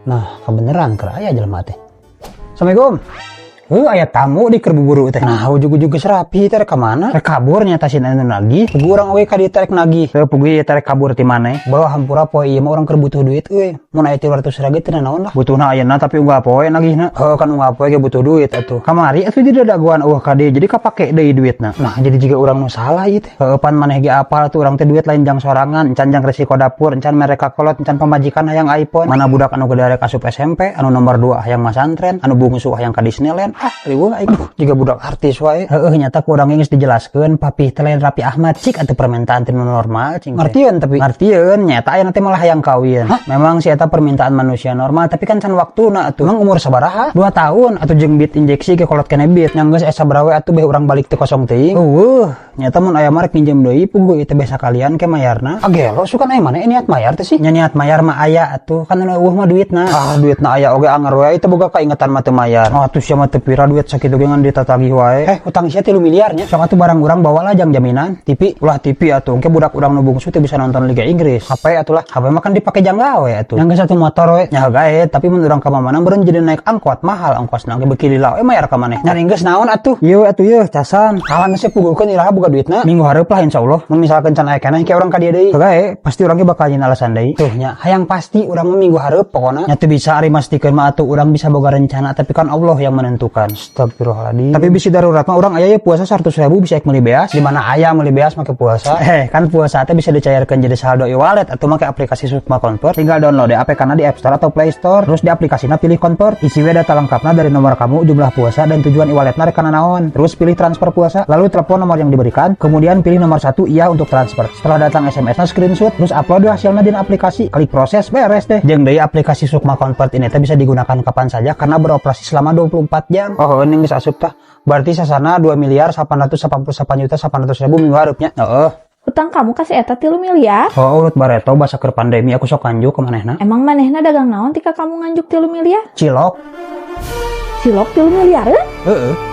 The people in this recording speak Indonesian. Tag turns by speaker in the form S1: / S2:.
S1: Nah, kebeneran keur aya jelema teh. Assalamualaikum. Aya tamu di keur buburu teh. Nah, ujug-ujug geus rapi teh ka mana? Rek kabur nya tasieun anu nagih. Pugu urang we ka dieu teh rek nagih. Teu pugu ieu teh rek kabur ti maneh. Bawa hampura poe ieu mah urang keur butuh duit euy. Mun aya 300.000 teh naon lah. Butuhna ayeuna tapi unggah poe nagihna. Heuh kan unggah poe ge butuh duit atuh. Kamari atuh di daguan eueuh ka dieu jadi kapake deui duitna. Nah, jadi jiga urang nu salah ieu teh. Heuh pan maneh ge apal tuh urang teh duit lain jang sorangan, encan jang resiko dapur, encan mere ka kolot, encan pamajikan hayang iPhone. Mana budak anu gede rek asup SMP, anu nomor 2 hayang masantren, anu bungsu hayang ka Disneyland. Riweuh aing jika budak artis wae. Heeh nyata ku urang geus dijelaskeun papih teh lain Raffi Ahmad cik atuh permintaan teh normal cing. Ngartieun tapi ngartieun nyata aya teh malah hayang kawin. Memang si eta permintaan manusia normal tapi kan can waktuna atuh. Emang umur sabaraha? 2 tahun atuh jeung bit injeksi ke kolot keneh bit. Nya geus sabaraha we atuh beh urang balik teh kosong teuing. Nyata mun aya mah rek pinjem deui puguh ieu teh beh sakalian ke mayarna. Agelo sukan aya maneh niat mayar teh sih. Nya niat mayar mah aya atuh kan anu eueuh mah duitna. Duitna aya oge anger we teh boga kaingetan mah teu mayar. Atuh sia mah teu pira duit sakitu ge ngan ditatagih wae. Utang sia 3 miliarnya. Sok atuh barang urang bawalah jang jaminan. TV atuh engke budak urang nu bungsu teh bisa nonton Liga Inggris. HP atuh lah. HP mah kan dipake jang gawe atuh. Yang satu motor we nya gawe tapi mun urang ka mana beureun jadi naik angkot mahal ongkosna ge beuki lila we mayar ka maneh. Nyari geus naon atuh? Ieu atuh yeuh casan. Kalan geus puguhkeun iraha boga duitna. Minggu hareup lah insyaallah. Mun misalkan can aya keneh ke urang ka dieu deui. Gawe pasti urang ge bakal nyin alasan deui. Tuh nya hayang pasti urang mah minggu hareup pokona. Nya teu bisa ari mastikeun mah atuh urang bisa boga rencana tapi kan Allah yang menentukan. Astagfirullahaladzim. Tapi bisi darurat mah urang aya ye puasa 100.000 bisa ek meuli beas. Di mana aya meuli beas make puasa. Kan puasa teh bisa dicairkeun jadi saldo e-wallet atau make aplikasi Sukma Convert. Tinggal download aplikasinya di App Store atau Play Store. Terus di aplikasinya pilih Convert. Isi we data lengkapna dari nomor kamu, jumlah puasa dan tujuan e-walletna rek kana naon. Terus pilih transfer puasa, lalu telepon nomor yang diberikan, kemudian pilih nomor 1 iya untuk transfer. Setelah datang SMS-na screenshot, terus upload hasilnya di aplikasi. Klik proses beres deh. Jeung deui aplikasi Sukma Convert ini teh bisa digunakan kapan saja karena beroperasi selama 24 jam. Ini geus asup tah. Berarti sasana 2.889.800.000 minggu hareupnya.
S2: Utang kamu kasih eta 3 miliar?
S1: Urut bareto basa keur pandemi aku sok nganjuk ka manehna.
S2: Emang manehna dagang naon tika kamu nganjuk 3 miliar?
S1: Cilok.
S2: Cilok 3 miliar?
S1: Heeh.